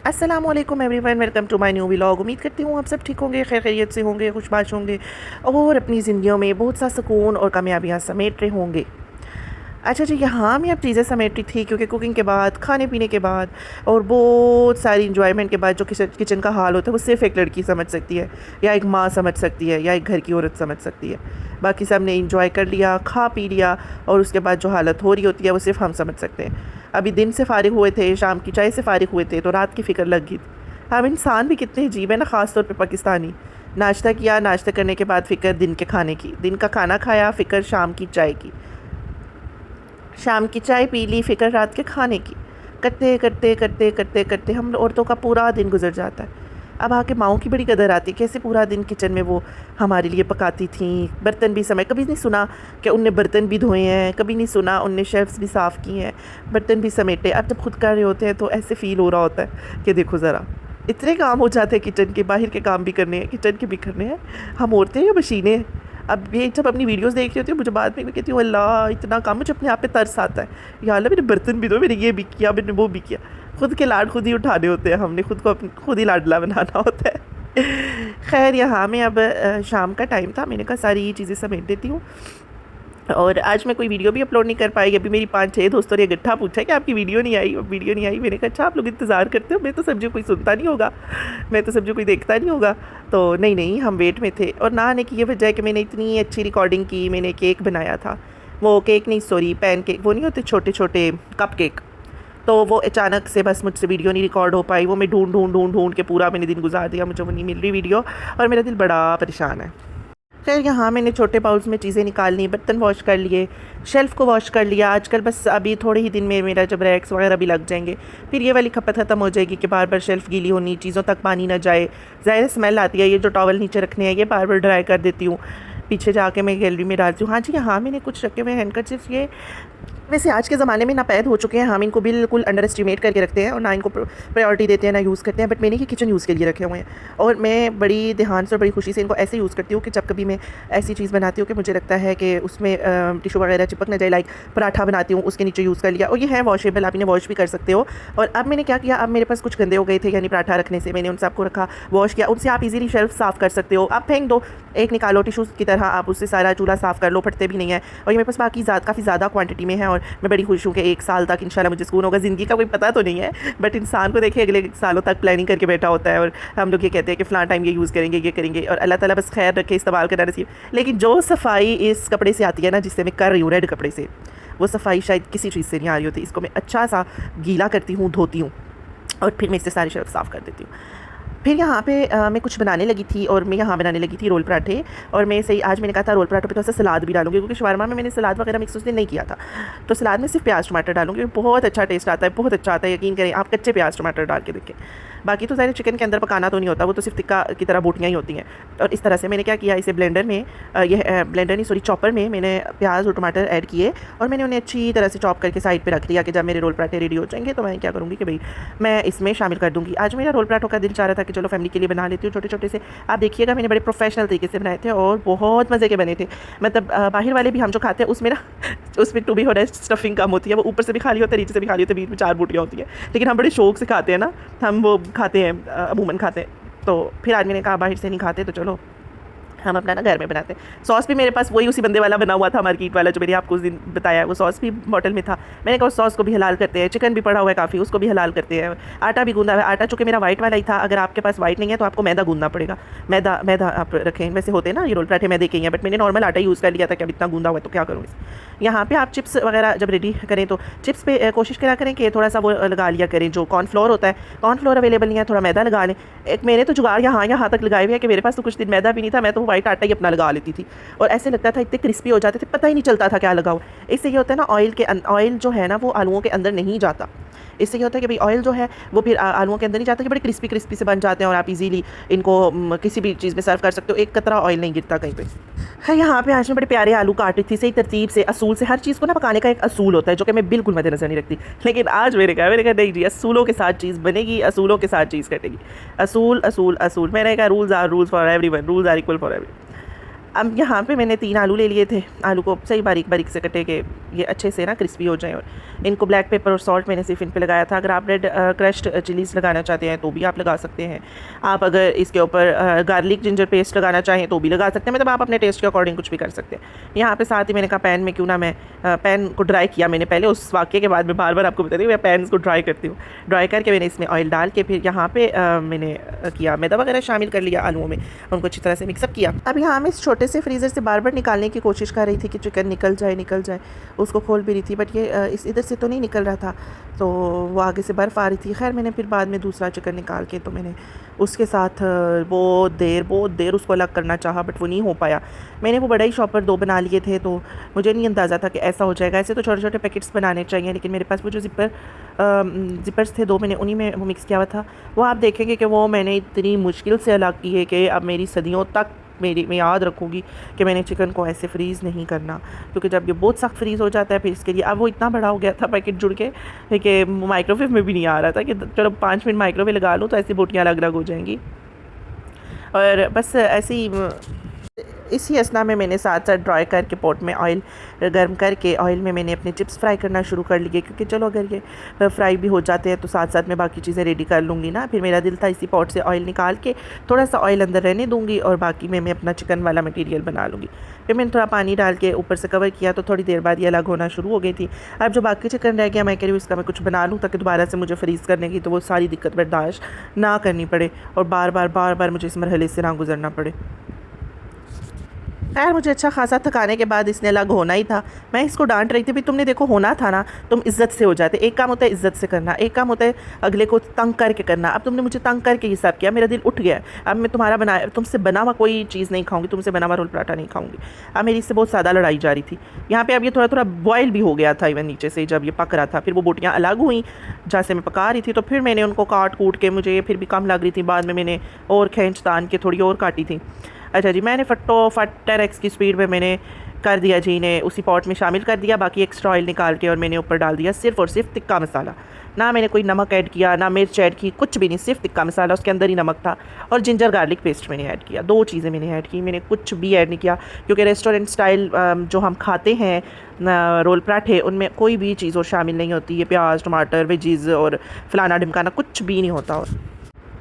अस्सलामुअलैकुम everyone, welcome to my new vlog. उम्मीद करती हूँ आप सब ठीक होंगे, खैर खैरियत से होंगे, खुशबाश होंगे और अपनी ज़िंदगियों में बहुत सा सुकून और कामयाबियाँ समेट रहे होंगे। अच्छा जी, यहाँ मैं अब चीज़ें समेट रही थी क्योंकि कुकिंग के बाद, खाने पीने के बाद और बहुत सारी इंजॉयमेंट के बाद जो किचन का हाल होता है वो सिर्फ़ एक लड़की समझ सकती है, या एक माँ समझ सकती है, या एक घर की औरत समझ सकती है। बाकी सब ने इंजॉय कर लिया, खा पी लिया, और उसके बाद जो हालत हो रही होती है वो सिर्फ हम समझ सकते हैं। अभी दिन से फ़ारिग हुए थे, शाम की चाय से फ़ारिग हुए थे, तो रात की फ़िक्र लग गई। हम इंसान भी कितने अजीब है ना, ख़ास तौर पे पाकिस्तानी। नाश्ता किया, नाश्ता करने के बाद फ़िक्र दिन के खाने की, दिन का खाना खाया, फ़िक्र शाम की चाय की, शाम की चाय पी ली, फ़िक्र रात के खाने की। करते करते करते करते करते हम औरतों का पूरा दिन गुजर जाता है। अब आके माओं की बड़ी कदर आती है, कैसे पूरा दिन किचन में वो हमारे लिए पकाती थीं। बर्तन भी समय कभी नहीं सुना कि उनने बर्तन भी धोए हैं, कभी नहीं सुना उनने शेल्फ्स भी साफ़ किए हैं, बर्तन भी समेटे। अब जब खुद कर रहे होते हैं तो ऐसे फ़ील हो रहा होता है कि देखो ज़रा, इतने काम हो जाते हैं किचन के, बाहर के काम भी करने हैं, किचन के भी करने हैं। हम औरतें या मशीनें हैं। अब ये जब अपनी वीडियोस देख रही होती हूँ, मुझे बाद में मैं कहती हूँ अल्लाह इतना काम, मुझे अपने आप पे तरस आता है। या अल्लाह मैंने बर्तन भी धोए, मैंने ये भी किया, मैंने वो भी किया। खुद के लाड खुद ही उठाने होते हैं, हमने खुद को खुद ही लाडला बनाना होता है। खैर, यहाँ मैं अब शाम का टाइम था, मैंने कहा सारी चीज़ें समेट देती हूँ। और आज मैं कोई वीडियो भी अपलोड नहीं कर पाई। अभी मेरी 5-6 दोस्तों ने इकट्ठा पूछा कि आपकी वीडियो नहीं आई, वीडियो नहीं आई। मैंने कहा अच्छा, आप लोग इंतज़ार करते हो, मैं तो समझी कोई सुनता नहीं होगा, मैं तो समझी कोई देखता नहीं होगा। तो नहीं नहीं, हम वेट में थे। और ना आने की ये वजह है कि मैंने इतनी अच्छी रिकॉर्डिंग की, मैंने केक बनाया था। वो केक नहीं, सॉरी, पैन केक, वो नहीं होते छोटे छोटे कप केक। तो वो अचानक से बस मुझसे वीडियो नहीं रिकॉर्ड हो पाई। वो मैं ढूंढ ढूंढ ढूंढ ढूंढ के पूरा मैंने दिन गुजार दिया, मुझे वो नहीं मिल रही वीडियो, और मेरा दिल बड़ा परेशान है। खैर, यहाँ मैंने छोटे बाउल्स में चीज़ें निकाल ली, बर्तन वॉश कर लिए, शेल्फ़ को वॉश कर लिया। आजकल बस अभी थोड़े ही दिन में मेरा जब रैक्स वगैरह भी लग जाएंगे, फिर ये वाली खपत ख़त्म हो जाएगी कि बार बार शेल्फ़ गीली होनी, चीज़ों तक पानी ना जाए, ज़ाहिर स्मेल आती है। ये जो टॉवल नीचे रखने हैं ये बार बार ड्राई कर देती हूँ, पीछे जाके मैं गैलरी में डालती हूँ। हाँ जी, हाँ मैंने कुछ रखे हुए हैंडकरचिप्स, ये वैसे आज के ज़माने में नापैद हो चुके हैं, हम इनको बिल्कुल अंडर एस्टिमेट करके रखते हैं और ना इनको प्रायोरिटी देते हैं, ना यूज़ करते हैं। बट मैंने ये किचन यूज़ के लिए रखे हुए हैं, और मैं बड़ी ध्यान से और बड़ी खुशी से इनको ऐसे यूज़ करती हूँ कि जब कभी मैं ऐसी चीज़ बनाती हूँ कि मुझे लगता है कि उसमें टिशू वगैरह चिपक ना जाए, लाइक पराठा बनाती हूँ उसके नीचे यूज़ कर लिया, और ये है वॉशेबल, आप इन्हें वॉश भी कर सकते हो। और अब मैंने क्या किया, अब मेरे पास कुछ गंदे हो गए थे, यानी पराठा रखने से, मैंने उन सबको रखा, वॉश किया। उनसे आप इजीली शेल्फ साफ़ कर सकते हो, आप फेंक दो, एक निकालो टिशूज़ की तरह, आप उससे सारा चूल्हा साफ़ कर लो, फटते भी नहीं है। और ये मेरे पास बाकी काफ़ी ज़्यादा क्वांटिटी में है, और मैं बड़ी खुश हूँ कि 1 साल तक इंशाल्लाह मुझे सुकून होगा। ज़िंदगी का कोई पता तो नहीं है, बट इंसान को देखिए अगले सालों तक प्लानिंग करके बैठा होता है, और हम लोग ये कहते हैं कि फ़लाँ टाइम ये यूज़ करेंगे, ये करेंगे, और अल्लाह ताला बस खैर रखे, इस्तेमाल करना नसीब। लेकिन जो सफाई इस कपड़े से आती है ना, जिससे मैं कर रही हूँ, रेड कपड़े से, वो सफाई शायद किसी चीज़ से नहीं आ रही होती। इसको मैं अच्छा सा गीला करती हूँ, धोती हूँ, और फिर मैं इससे सारी शेल्फ साफ़ कर देती हूँ। फिर यहाँ पे मैं कुछ बनाने लगी थी, और मैं यहाँ बनाने लगी थी रोल पराठे। और मैं सही, आज मैंने कहा था रोल पराठों पे थोड़ा सा सलाद भी डालूंगी, क्योंकि शवारमा में मैंने सलाद वगैरह मिक्स उस दिन नहीं किया था। तो सलाद में सिर्फ प्याज टमाटर डालूंगी, बहुत अच्छा टेस्ट आता है, बहुत अच्छा आता है, यकीन करें आप कच्चे प्याज टमाटर डाल के देखें। बाकी तो सारे चिकन के अंदर पकाना तो नहीं होता, वो तो सिर्फ टिक्का की तरह बोटियाँ ही होती हैं। और इस तरह से मैंने क्या किया, इसे ब्लेंडर में, ब्लेंडर नहीं सॉरी चॉपर में मैंने प्याज और टमाटर ऐड किए, और मैंने उन्हें अच्छी तरह से चॉप करके साइड पर रख दिया कि जब मेरे रोल पराठे रेडी हो जाएंगे तो मैं क्या करूँगी कि भाई मैं इसमें शामिल कर दूँगी। आज मेरा रोल पराठों का दिन चाह रहा था कि चलो फैमिली के लिए बना लेती हूँ छोटे छोटे से। आप देखिएगा मैंने बड़े प्रोफेशनल तरीके से बनाए थे, और बहुत मज़े के बने थे। मतलब बाहर वाले भी हम जो खाते हैं उसमें ना उसमें टू बी ऑनेस्ट स्टफिंग कम होती है, वो ऊपर से भी खाली होता है, नीचे से भी खाली होती है, बीच में 4 बोटियाँ होती हैं। लेकिन हम बड़े शौक से खाते हैं ना, हम वो खाते हैं, अमूमन खाते हैं। तो फिर आज मैंने कहा बाहर से नहीं खाते, तो चलो हम अपना ना घर में बनाते हैं। सॉस भी मेरे पास वही उसी बंदे वाला बना हुआ था, मार्केट वाला, जो मैंने आपको उस दिन बताया, वो सॉस भी बॉटल में था। मैंने कहा उस सॉस को भी हलाल करते हैं, चिकन भी पड़ा हुआ है काफ़ी, उसको भी हलाल करते हैं। आटा भी गूंदा है, आटा चूँकि मेरा वाइट वाला ही था, अगर आपके पास वाइट नहीं है तो आपको मैदा गूंदना पड़ेगा। मैदा मैदा आप रखें, वैसे होते हैं ना ये रोल पराठे मैदे के हैं, बट मैंने नॉर्मल आटा यूज़ कर लिया था कि अब इतना गूंदा हुआ है तो क्या करूँ। यहाँ पे आप चिप्स वगैरह जब रेडी करें तो चिप्स पे कोशिश करा करें कि थोड़ा सा वो लगा लिया करें, जो कॉर्नफ्लोर होता है। कॉर्नफ्लोर अवेलेबल नहीं है, थोड़ा मैदा लगा लें। एक मैंने तो जुगाड़ यहाँ तक लगाए हुए है कि मेरे पास तो कुछ दिन मैदा भी नहीं था, मैं तो वाइट आटा ही अपना लगा लेती थी, और ऐसे लगता था इतने क्रिस्पी हो जाते थे, पता ही नहीं चलता था क्या लगाओ। इससे ये होता है ना, ऑयल जो है ना वो आलूओं के अंदर नहीं जाता। इससे ये होता है कि भाई ऑयल जो है वो फिर आलूओं के अंदर नहीं जाता, कि बड़े क्रिस्पी क्रिस्पी से बन जाते हैं, और आप इजीली इनको किसी भी चीज़ में सर्व कर सकते हो, एक कतरा ऑयल नहीं गिरता कहीं पे। है यहाँ पे आज मैं बड़े प्यारे आलू काट रही थी, सही तरतीब से, असूल से। हर चीज़ को ना पकाने का एक असूल होता है, जो कि मैं बिल्कुल मद्देनजर नहीं रखती। लेकिन आज मैंने कहा नहीं जी, असूलों के साथ चीज़ बनेगी, असूलों के साथ चीज़ कटेगी। असूल असूल असूल, मैंने कहा rules are rules for everyone, rules are equal for every. अब यहाँ पे मैंने 3 आलू ले लिए थे, आलू को सही बारीक बारीक से कटे के ये अच्छे से ना क्रिस्पी हो जाएँ। और इनको ब्लैक पेपर और सॉल्ट मैंने सिर्फ इन पे लगाया था। अगर आप रेड क्रश्ड चिलीज़ लगाना चाहते हैं तो भी आप लगा सकते हैं। आप अगर इसके ऊपर गार्लिक जिंजर पेस्ट लगाना चाहें तो भी लगा सकते हैं, मतलब आप अपने टेस्ट के अकॉर्डिंग कुछ भी कर सकते हैं। यहाँ पे साथ ही मैंने कहा पैन में क्यों ना मैं पैन को ड्राई किया मैंने पहले, उस वाक़ये के बाद मैं बार बार आपको बता रही हूँ मैं पैन को ड्राई करती हूँ। ड्राई करके मैंने इसमें ऑयल डाल के फिर यहाँ पे मैंने किया मैदा वगैरह शामिल कर लिया आलूओं में, उनको अच्छी तरह से मिक्सअप किया। अब यहाँ मैं इस छोटे से फ्रीज़र से बार बार निकालने की कोशिश कर रही थी कि चिकन निकल जाए, उसको खोल भी रही थी बट ये इस इधर से तो नहीं निकल रहा था, तो वो आगे से बर्फ़ आ रही थी। खैर मैंने फिर बाद में दूसरा चिकन निकाल के तो मैंने उसके साथ बहुत देर उसको अलग करना चाहा बट वो नहीं हो पाया। मैंने वो बड़ा ही शॉपर 2 बना लिए थे तो मुझे नहीं अंदाज़ा था कि ऐसा हो जाएगा। ऐसे तो छोटे छोटे पैकेट्स बनाने चाहिए, लेकिन मेरे पास वो जो ज़िपर्स थे 2 मैंने उन्हीं में वो मिक्स किया हुआ था। वो आप देखेंगे कि वो मैंने इतनी मुश्किल से अलग की है कि अब मेरी सदियों तक मैं याद रखूँगी कि मैंने चिकन को ऐसे फ्रीज़ नहीं करना, क्योंकि जब ये बहुत सख्त फ्रीज़ हो जाता है फिर इसके लिए अब वो इतना बड़ा हो गया था पैकेट जुड़ के कि माइक्रोवेव में भी नहीं आ रहा था कि चलो 5 मिनट माइक्रोवेव लगा लूँ तो ऐसी बोटियाँ अलग अलग हो जाएंगी। और बस ऐसे ही इसी असना में मैंने साथ साथ ड्राई करके पॉट में ऑयल गर्म करके ऑयल में मैंने अपने चिप्स फ्राई करना शुरू कर लिए, क्योंकि चलो अगर ये फ्राई भी हो जाते हैं तो साथ साथ मैं बाकी चीज़ें रेडी कर लूँगी ना। फिर मेरा दिल था इसी पॉट से ऑयल निकाल के थोड़ा सा ऑयल अंदर रहने दूँगी और बाकी मैं अपना चिकन वाला मटीरियल बना लूँगी। फिर मैंने थोड़ा पानी डाल के ऊपर से कवर किया तो थोड़ी देर बाद ये अलग होना शुरू हो गई थी। अब जो बाकी चिकन रह गया मैं कह रही हूँ इसका मैं कुछ बना लूँ ताकि दोबारा से मुझे फ्रीज़ करने की तो वो सारी दिक्कत बर्दाश्त ना करनी पड़े और बार बार मुझे इस मरहले से ना गुजरना पड़े। खैर मुझे अच्छा खासा थकाने के बाद इसने अलग होना ही था। मैं इसको डांट रही थी, भाई तुमने देखो होना था ना, तुम इज़्ज़त से हो जाते। एक काम होता है इज़्ज़त से करना, एक काम होता है अगले को तंग करके करना। अब तुमने मुझे तंग करके ये सब किया, मेरा दिल उठ गया। अब मैं तुम्हारा बनाया तुमसे बना हुआ कोई चीज़ नहीं खाऊंगी, तुमसे बना हुआ रोल पराठा नहीं खाऊंगी। अब मेरी इससे बहुत ज़्यादा लड़ाई जारी थी यहाँ पर। अब ये थोड़ा थोड़ा बॉयल भी हो गया था इवन नीचे से जब ये पक रहा था। फिर वो बोटियाँ अलग हुई जहाँ से मैं पका रही थी, तो फिर मैंने उनको काट कूट के मुझे फिर भी कम लग रही थी, बाद में मैंने और खींच तान के थोड़ी और काटी थी। अच्छा जी, मैंने फटोफट 10x की स्पीड में मैंने कर दिया जी, इन्हें उसी पॉट में शामिल कर दिया। बाकी एक्स्ट्रा ऑयल निकाल के और मैंने ऊपर डाल दिया सिर्फ़ और सिर्फ तिक्का मसाला। ना मैंने कोई नमक ऐड किया ना मिर्च ऐड की, कुछ भी नहीं, सिर्फ तिक्का मसाला, उसके अंदर ही नमक था। और जिंजर गार्लिक पेस्ट मैंने ऐड किया, 2 चीज़ें मैंने ऐड की, मैंने कुछ भी ऐड नहीं किया क्योंकि रेस्टोरेंट स्टाइल जो हम खाते हैं रोल पराठे उनमें कोई भी चीज़ और शामिल नहीं होती है, प्याज टमाटर वेजीज़ और फलाना ढिमकाना कुछ भी नहीं होता। और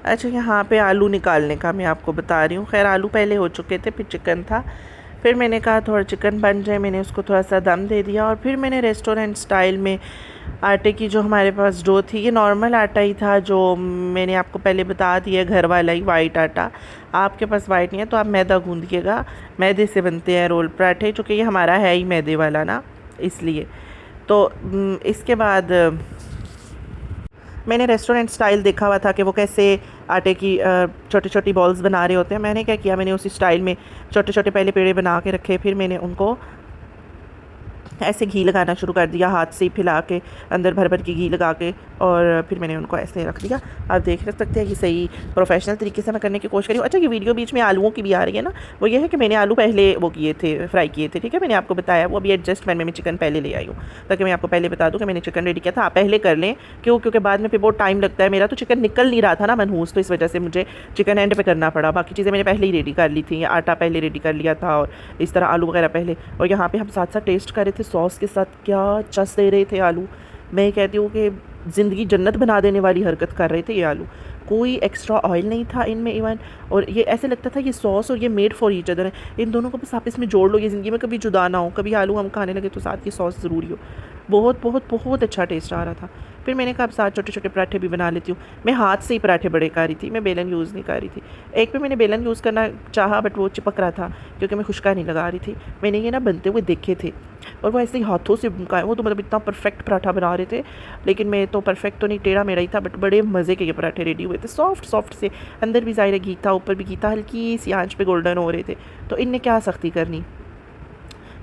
अच्छा यहाँ पे आलू निकालने का मैं आपको बता रही हूँ। खैर आलू पहले हो चुके थे, फिर चिकन था, फिर मैंने कहा थोड़ा चिकन बन जाए, मैंने उसको थोड़ा सा दम दे दिया। और फिर मैंने रेस्टोरेंट स्टाइल में आटे की जो हमारे पास डो थी, ये नॉर्मल आटा ही था जो मैंने आपको पहले बता दिया, घर वाला ही वाइट आटा। आपके पास वाइट नहीं है तो आप मैदा गूँधिएगा, मैदे से बनते हैं रोल पराठे, चूँकि ये हमारा है ही मैदे वाला ना, इसलिए। तो इसके बाद मैंने रेस्टोरेंट स्टाइल देखा हुआ था कि वो कैसे आटे की छोटी छोटी बॉल्स बना रहे होते हैं। मैंने क्या किया, मैंने उसी स्टाइल में छोटे छोटे पहले पेड़े बना के रखे, फिर मैंने उनको ऐसे घी लगाना शुरू कर दिया, हाथ से ही फैला के अंदर भर भर के घी लगा के, और फिर मैंने उनको ऐसे रख दिया। आप देख सकते हैं कि सही प्रोफेशनल तरीके से मैं करने की कोशिश करी हूँ। अच्छा ये वीडियो बीच में आलूओं की भी आ रही है ना, वो ये है कि मैंने आलू पहले वो किए थे, फ्राई किए थे, ठीक है, मैंने आपको बताया। वो अभी एडजस्टमेंट में मैं चिकन पहले ले आई हूँ ताकि मैं आपको पहले बता दूँ कि मैंने चिकन रेडी किया था। आप पहले कर लें क्योंकि बाद में फिर बहुत टाइम लगता है। मेरा तो चिकन निकल नहीं रहा था ना मनहूस, तो इस वजह से मुझे चिकन एंड पे करना पड़ा। बाकी चीज़ें मैंने पहले ही रेडी कर ली थी, आटा पहले रेडी कर लिया था और इस तरह आलू वगैरह पहले। और यहाँ पे हम साथ साथ टेस्ट कर रहे थे सॉस के साथ, क्या चस दे रहे थे आलू। मैं कहती हूँ कि ज़िंदगी जन्नत बना देने वाली हरकत कर रहे थे ये आलू। कोई एक्स्ट्रा ऑयल नहीं था इनमें इवन, और ये ऐसे लगता था ये सॉस और ये मेड फॉर ईच अदर है। इन दोनों को बस आपस में जोड़ लो, ये ज़िंदगी में कभी जुदा ना हो। कभी आलू हम खाने लगे तो साथ की सॉस ज़रूरी हो। बहुत बहुत बहुत अच्छा टेस्ट आ रहा था। फिर मैंने कहा अब साथ छोटे छोटे पराठे भी बना लेती हूँ। मैं हाथ से ही पराठे बड़े कर रही थी, मैं बेलन यूज़ नहीं कर रही थी। एक पे मैंने बेलन यूज़ करना चाहा बट वो चिपक रहा था क्योंकि मैं खुशका नहीं लगा रही थी। मैंने ये ना बनते हुए देखे थे और वो ऐसे ही हाथों से बनाए, वो तो मतलब इतना परफेक्ट पराठा बना रहे थे। लेकिन मैं तो परफेक्ट तो नहीं, टेढ़ा मेरा ही था, बट बड़े मज़े के ये पराठे रेडी हुए थे, सॉफ्ट सॉफ्ट से, अंदर भी ज़ाहिर घी था, ऊपर भी घी था, हल्की सी आंच पे गोल्डन हो रहे थे। तो इनने क्या सख्ती करनी।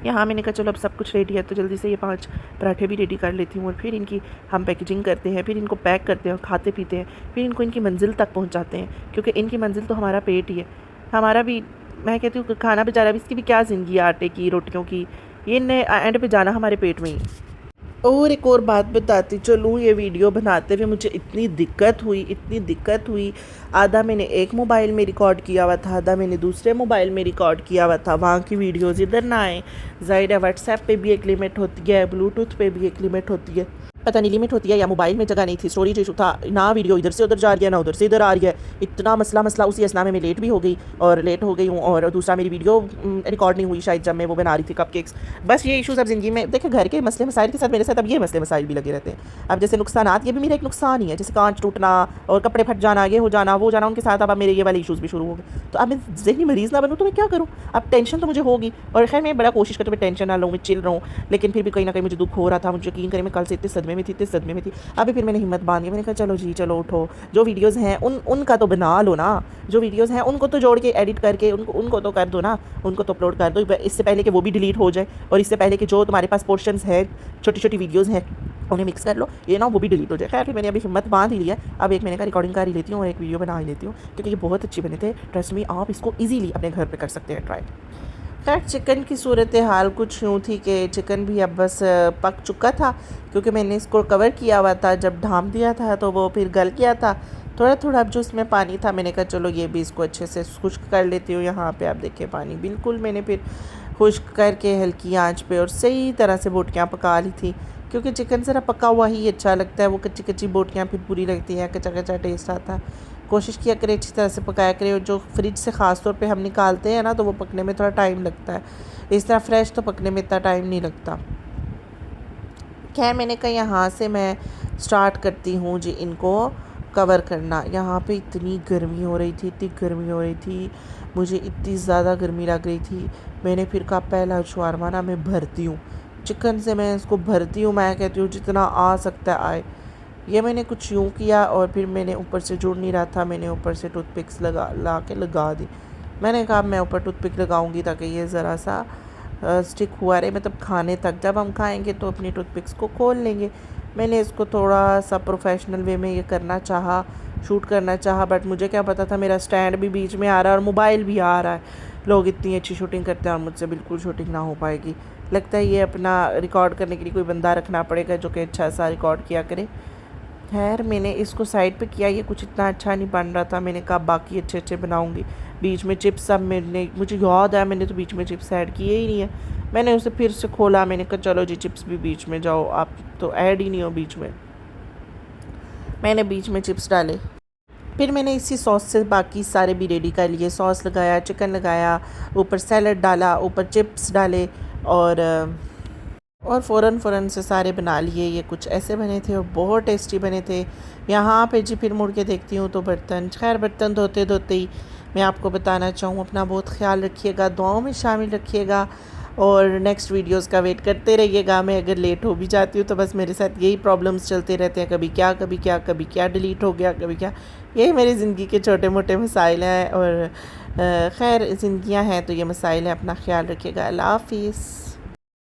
यहाँ मैंने कहा चलो अब सब कुछ रेडी है तो जल्दी से ये 5 पराठे भी रेडी कर लेती हूँ और फिर इनकी हम पैकेजिंग करते हैं, फिर इनको पैक करते हैं, खाते पीते हैं, फिर इनको इनकी मंजिल तक पहुँचाते हैं, क्योंकि इनकी मंजिल तो हमारा पेट ही है। हमारा भी, मैं कहती हूँ खाना बेचारा भी, इसकी भी क्या ज़िंदगी है आटे की रोटियों की, ये एंड पे जाना हमारे पेट में ही। और एक और बात बताती चलूँ, ये वीडियो बनाते हुए मुझे इतनी दिक्कत हुई। आधा मैंने एक मोबाइल में रिकॉर्ड किया हुआ था, आधा मैंने दूसरे मोबाइल में रिकॉर्ड किया हुआ था, वहाँ की वीडियोज़ इधर ना आए। ज़ाहिर है व्हाट्सएप पे भी एक लिमिट होती है, ब्लूटूथ पे भी एक लिमिट होती है, पता नहीं लिमिट होती है या मोबाइल में जगह नहीं थी, स्टोरेज इशू था, ना वीडियो इधर से उधर जा रही है ना उधर से इधर आ रही है। इतना मसला उसी असना में मैं लेट भी हो गई हूँ, और दूसरा मेरी वीडियो रिकॉर्ड नहीं हुई शायद जब मैं वो बना रही थी कपकेक्स। बस ये इशूज़ अब ज़िंदगी में देखिए, घर के मसले मसाइल के साथ मेरे साथ अब ये मसले मसाइल भी लगे रहते हैं। अब जैसे नुकसानात, ये भी मेरा एक नुकसान ही है, जैसे कांच टूटना और कपड़े फट जाना, ये हो जाना वो जाना, उनके साथ अब मेरे ये वाले इशूज़ भी शुरू हो गए। तो अब मैं ज़हनी मरीज़ ना बनूँ तो मैं क्या करूँ? अब टेंशन तो मुझे होगी, और खैर मैं बड़ा कोशिश करती हूँ मैं टेंशन ना लूँ, मैं चिल रहूँ, लेकिन फिर भी कहीं ना कहीं मुझे दुख हो रहा था। मुझे यकीन करें मैं कल से इतने सदमे में थी। अभी फिर मैंने हिम्मत बांधी, मैंने कहा चलो जी चलो उठो, जो वीडियोज़ हैं उनका तो बना लो ना, जो वीडियोज़ हैं उनको तो जोड़ के एडिट करके उनको तो कर दो ना, उनको तो अपलोड कर दो, इससे पहले कि वो भी डिलीट हो जाए, और इससे पहले कि जो तुम्हारे पास पोर्शंस है, छोटी छोटी वीडियोज़ हैं, उन्हें मिक्स कर लो, ये ना वो भी डिलीट हो जाए। खैर फिर मैंने अभी हिम्मत बांध ही लिया, अब एक मैंने कहा रिकॉर्डिंग कर ही लेती हूँ और एक वीडियो बना ही लेती हूँ, क्योंकि ये बहुत अच्छी बने थे। ट्रस्ट मी, आप इसको ईजीली अपने घर पर कर सकते हैं ट्राई। खैर चिकन की सूरत हाल कुछ यूँ थी कि चिकन भी अब बस पक चुका था, क्योंकि मैंने इसको कवर किया हुआ था, जब ढाँप दिया था तो वो फिर गल गया था थोड़ा थोड़ा। अब जो इसमें पानी था, मैंने कहा चलो ये भी इसको अच्छे से खुश्क कर लेती हूँ। यहाँ पे आप देखिए पानी बिल्कुल मैंने फिर खुश्क करके हल्की आंच पे और सही तरह से बोटियाँ पका ली थी, क्योंकि चिकन ज़रा पका हुआ ही अच्छा लगता है, वो कच्ची कच्ची बोटियाँ फिर बुरी लगती हैं, कच्चा कच्चा टेस्ट आता है। कोशिश किया करें अच्छी तरह से पकाया करें, और जो फ्रिज से ख़ास तौर पे हम निकालते हैं ना, तो वो पकने में थोड़ा टाइम लगता है, इस तरह फ्रेश तो पकने में इतना टाइम नहीं लगता। खैर मैंने कहा यहाँ से मैं स्टार्ट करती हूँ जी इनको कवर करना। यहाँ पे इतनी गर्मी हो रही थी, मुझे इतनी ज़्यादा गर्मी लग रही थी। मैंने फिर कहा पहला शवारमा ना मैं भरती हूँ चिकन से, मैं इसको भरती हूँ, मैं कहती हूँ जितना आ सकता है आए। ये मैंने कुछ यूँ किया, और फिर मैंने ऊपर से जुड़ नहीं रहा था, मैंने ऊपर से टूथपिक्स लगा दी। मैंने कहा मैं ऊपर टूथपिक लगाऊंगी ताकि ये ज़रा सा स्टिक हुआ रहे, मतलब खाने तक। जब हम खाएंगे तो अपनी टूथपिक्स को खोल लेंगे। मैंने इसको थोड़ा सा प्रोफेशनल वे में ये करना चाहा, शूट करना चाहा, बट मुझे क्या पता था मेरा स्टैंड भी बीच में आ रहा है और मोबाइल भी आ रहा है। लोग इतनी अच्छी शूटिंग करते हैं और मुझसे बिल्कुल शूटिंग ना हो पाएगी। लगता है ये अपना रिकॉर्ड करने के लिए कोई बंदा रखना पड़ेगा जो कि अच्छा सा रिकॉर्ड किया करे। खैर मैंने इसको साइड पे किया, ये कुछ इतना अच्छा नहीं बन रहा था, मैंने कहा बाकी अच्छे अच्छे बनाऊंगी। बीच में चिप्स, अब मुझे याद आया मैंने तो बीच में चिप्स ऐड किए ही नहीं है। मैंने उसे फिर से खोला, मैंने कहा चलो जी चिप्स भी बीच में जाओ, आप तो ऐड ही नहीं हो बीच में। मैंने बीच में चिप्स डाले, फिर मैंने इसी सॉस से बाकी सारे भी रेडी कर लिए। सॉस लगाया, चिकन लगाया, ऊपर सैलड डाला, ऊपर चिप्स डाले, और फ़ौरन से सारे बना लिए। ये कुछ ऐसे बने थे और बहुत टेस्टी बने थे। यहाँ पे जी फिर मुड़ के देखती हूँ तो बर्तन, खैर बर्तन धोते धोते ही मैं आपको बताना चाहूँ, अपना बहुत ख्याल रखिएगा, दुआओं में शामिल रखिएगा, और नेक्स्ट वीडियोस का वेट करते रहिएगा। मैं अगर लेट हो भी जाती हूँ तो बस मेरे साथ यही प्रॉब्लम्स चलते रहते हैं, कभी क्या डिलीट हो गया, कभी क्या। यही मेरी ज़िंदगी के छोटे मोटे मसाइल हैं, और खैर ज़िंदगियाँ हैं तो ये मसाइल हैं। अपना ख्याल रखिएगा। अल्लाह हाफिज़।